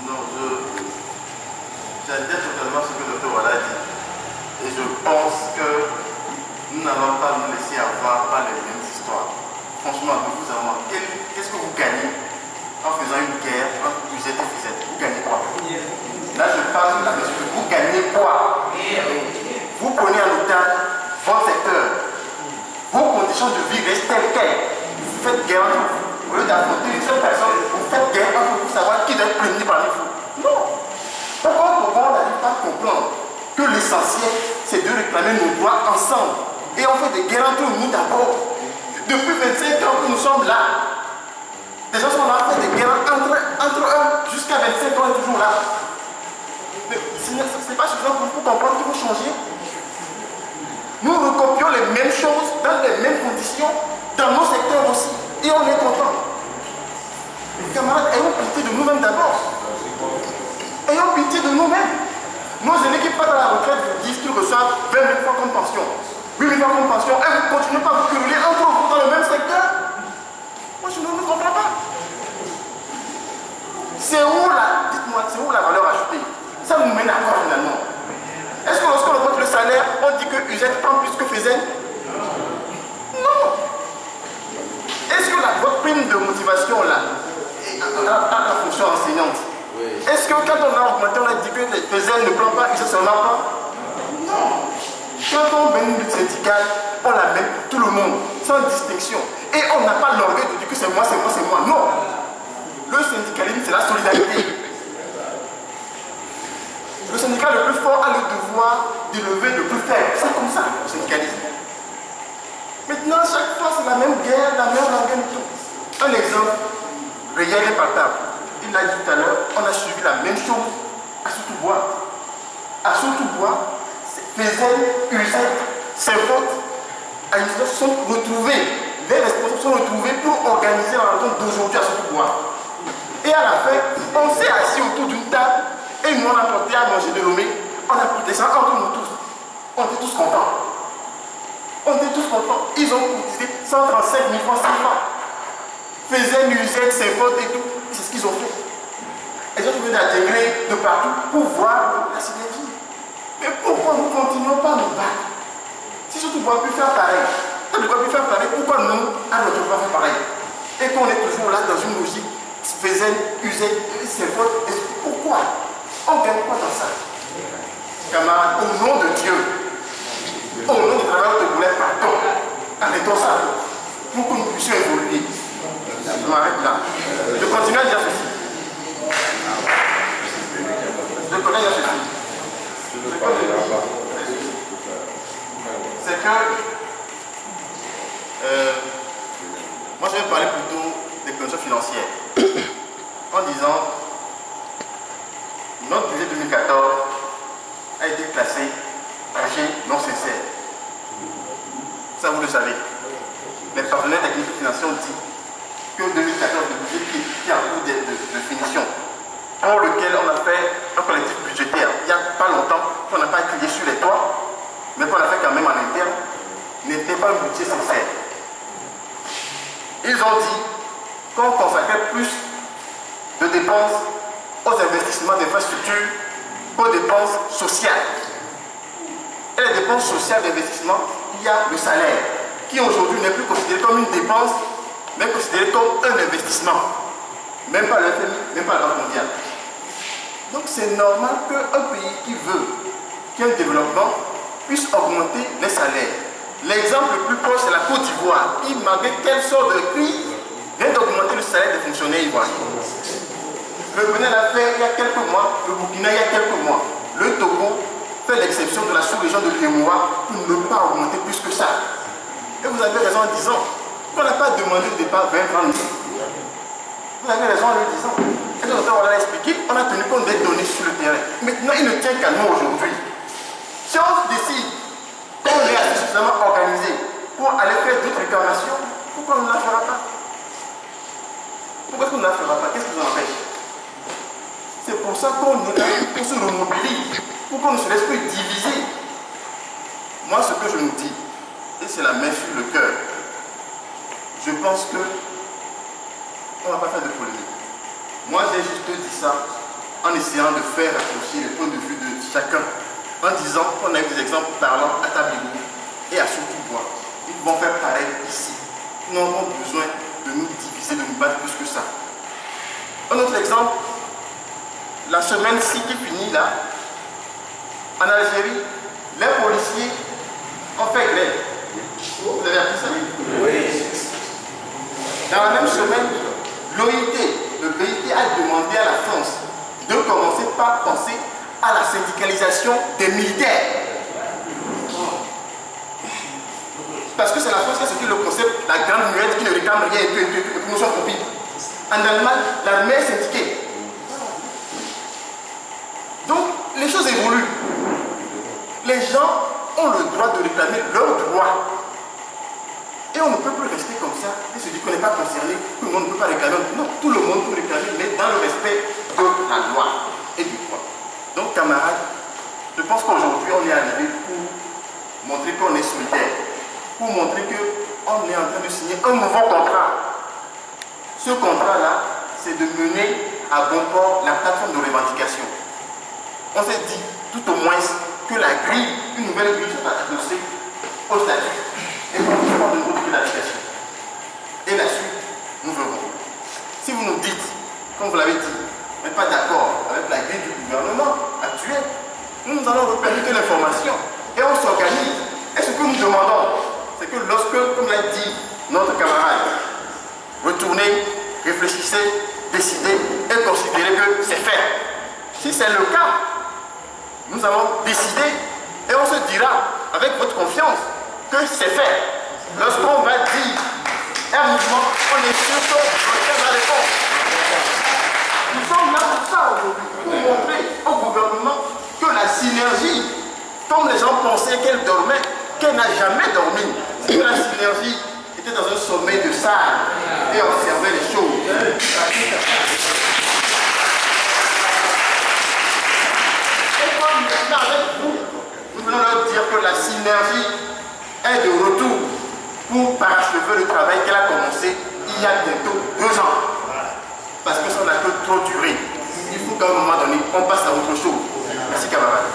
Non, j'adhère totalement ce que le Dr. Wala dit. Et je pense que nous n'allons pas nous laisser avoir par les mêmes histoires. Franchement, de vous à moi, qu'est-ce que vous gagnez en faisant une guerre entre UZ et FZ? Vous gagnez quoi? Là, je parle de la question. Vous gagnez quoi? Vous prenez en otage votre secteur. Vos conditions de vie restent telles quelles. Vous faites guerre entre vous. Au lieu d'affronter une seule personne, vous faites guerre entre vous pour savoir qui doit être puni parmi vous. Non. Pourquoi on n'arrive pas à comprendre que l'essentiel, c'est de réclamer nos droits ensemble. Et on fait des guerres entre nous d'abord. Depuis 25 ans que nous sommes là, les gens sont là, on fait des guerres entre eux. Jusqu'à 25 ans, on est toujours là. Ce n'est pas suffisant pour comprendre qu'il faut changer. Nous recopions les mêmes choses, dans les mêmes conditions, dans nos secteurs aussi. Et on est content. Les camarades, ayons pitié de nous-mêmes d'abord. Ayons pitié de nous-mêmes. Nos aînés qui partent à la retraite vous disent qu'ils reçoivent 20 000 fois comme pension. 8 000 fois comme pension. Et vous continuez pas à vous quereller entre vous dans le même secteur. Moi, je ne comprends pas. C'est où la, dites-moi, c'est où la valeur ajoutée? Ça nous mène à quoi finalement? Est-ce que lorsqu'on augmente le salaire, on dit que UZ prend plus que FZ? Non. Est-ce que votre prime de motivation là, a la fonction enseignante? Est-ce que quand on a augmenté, on a dit que les FZ ne prend pas, UZ ne prend pas? Non. Quand on mène une lutte syndicale, on la mène pour tout le monde, sans distinction. Et on n'a pas l'orgueil de dire que c'est moi, c'est moi, c'est moi. Non. Le syndicalisme, c'est la solidarité. Le syndicat le plus fort a le devoir d'élever le plus faible. C'est comme ça, le syndicalisme. Maintenant, chaque fois, c'est la même guerre, la même langue et tout. Un exemple réel et palpable. Il l'a dit tout à l'heure, on a suivi la même chose à Soutoubois. À Soutoubois, FZ, UZ, Saint-Faute, se sont retrouvés. Les responsables sont retrouvés pour organiser la rencontre d'aujourd'hui à Soutoubois. Et à la fin, on s'est assis autour d'une table. Et nous, on a porté à manger de l'omé, on a pris ça entre nous tous. On était tous contents. On était tous contents. Ils ont cotisé 135 000 francs, 100 francs. Faisaient l'usette, ses fautes et tout. C'est ce qu'ils ont fait. Ils ont trouvé d'intégrer de partout pour voir la synergie. Mais pourquoi nous ne continuons pas à nous battre? Si surtout on pu faire pareil, on ne peut plus faire pareil, pourquoi nous, à notre tour, pas faire pareil? Et qu'on est toujours là dans une logique, faisait, usait, ses fautes. Pourquoi? On gagne quoi dans ça? Camarades, au nom de Dieu, au nom du travail de Boulet, pardon, arrêtons ça pour que nous puissions évoluer. Je m'arrête là. Je continue à dire ceci. Je connais dire ceci. C'est que moi je vais parler plutôt des conditions financières en disant notre budget 2014 a été classé budget non sincère. Ça, vous le savez. Les partenaires techniques et financiers ont dit que 2014, le budget qui est en cours de finition, pour lequel on a fait un collectif budgétaire il n'y a pas longtemps, qu'on n'a pas crié sur les toits, mais qu'on a fait quand même en interne, n'était pas un budget sincère. Ils ont dit qu'on consacrait plus de dépenses aux investissements d'infrastructures qu'aux dépenses sociales. Et les dépenses sociales d'investissement, il y a le salaire, qui aujourd'hui n'est plus considéré comme une dépense, mais considéré comme un investissement. Même pas le FMI, même pas la Banque mondiale. Donc c'est normal qu'un pays qui veut qu'il y ait un développement puisse augmenter les salaires. L'exemple le plus proche, c'est la Côte d'Ivoire, qui, malgré quelle sorte de crise, vient d'augmenter le salaire des fonctionnaires ivoiriens. Le Bénin l'a fait il y a quelques mois, le Burkina il y a quelques mois. Le Togo fait l'exception de la sous-région de l'Émoua pour ne pas augmenter plus que ça. Et vous avez raison en disant qu'on n'a pas demandé au départ 20 francs. Vous avez raison en le disant. Et donc, on l'a expliqué, on a tenu compte des données sur le terrain. Maintenant, il ne tient qu'à nous aujourd'hui. Si on décide qu'on est assez suffisamment organisé pour aller faire d'autres réclamations, pourquoi on ne la fera pas? Pourquoi est-ce qu'on ne la fera pas? Qu'est-ce qui nous empêche? C'est pour ça qu'on est là, qu'on se remobilise, pour qu'on ne se laisse plus diviser. Moi, ce que je nous dis, et c'est la main sur le cœur, je pense que on ne va pas faire de polémique. Moi, j'ai juste dit ça en essayant de faire approcher les points de vue de chacun, en disant qu'on a eu des exemples parlants à Tabligo et à Surtout-Bois. Ils vont faire pareil ici. Nous n'avons besoin de nous diviser, de nous battre plus que ça. Un autre exemple, la semaine-ci qui finit là, en Algérie, les policiers ont fait grève. Vous avez appris ça? Oui. Dans la même semaine, l'OIT, le BIT a demandé à la France de commencer par penser à la syndicalisation des militaires. Parce que c'est la France qui a sorti le concept, la grande muette qui ne réclame rien et tout, nous sommes compris. En Allemagne, l'armée est syndiquée. Donc, les choses évoluent. Les gens ont le droit de réclamer leurs droits. Et on ne peut plus rester comme ça et se dire qu'on n'est pas concerné, tout le monde ne peut pas réclamer. Non, tout le monde peut réclamer, mais dans le respect de la loi et du droit. Donc, camarades, je pense qu'aujourd'hui, on est arrivé pour montrer qu'on est solidaire, pour montrer qu'on est en train de signer un nouveau contrat. Ce contrat-là, c'est de mener à bon port la plateforme de revendication. On s'est dit, tout au moins, que la grille, une nouvelle grille soit adossée au statut et qu'on puisse prendre de nouveau de l'application. Et la suite, nous verrons. Si vous nous dites, comme vous l'avez dit, vous n'êtes pas d'accord avec la grille du gouvernement actuel, nous allons repercuter l'information et on s'organise. Et ce que nous demandons, c'est que lorsque, comme l'a dit notre camarade, retournez, réfléchissez, décidez et considérez que c'est fait. Si c'est le cas, nous allons décider et on se dira avec votre confiance que c'est fait. Lorsqu'on va dire un mouvement, on est sûr qu'on va répondre. Nous sommes là pour ça aujourd'hui, pour montrer au gouvernement que la synergie, comme les gens pensaient qu'elle dormait, qu'elle n'a jamais dormi, que la synergie était dans un sommeil de sable et observait les choses. Avec vous, nous voulons leur dire que la synergie est de retour pour parachever le travail qu'elle a commencé il y a bientôt 2 ans. Parce que ça n'a que trop duré. Il faut qu'à un moment donné, on passe à autre chose. Merci camarades.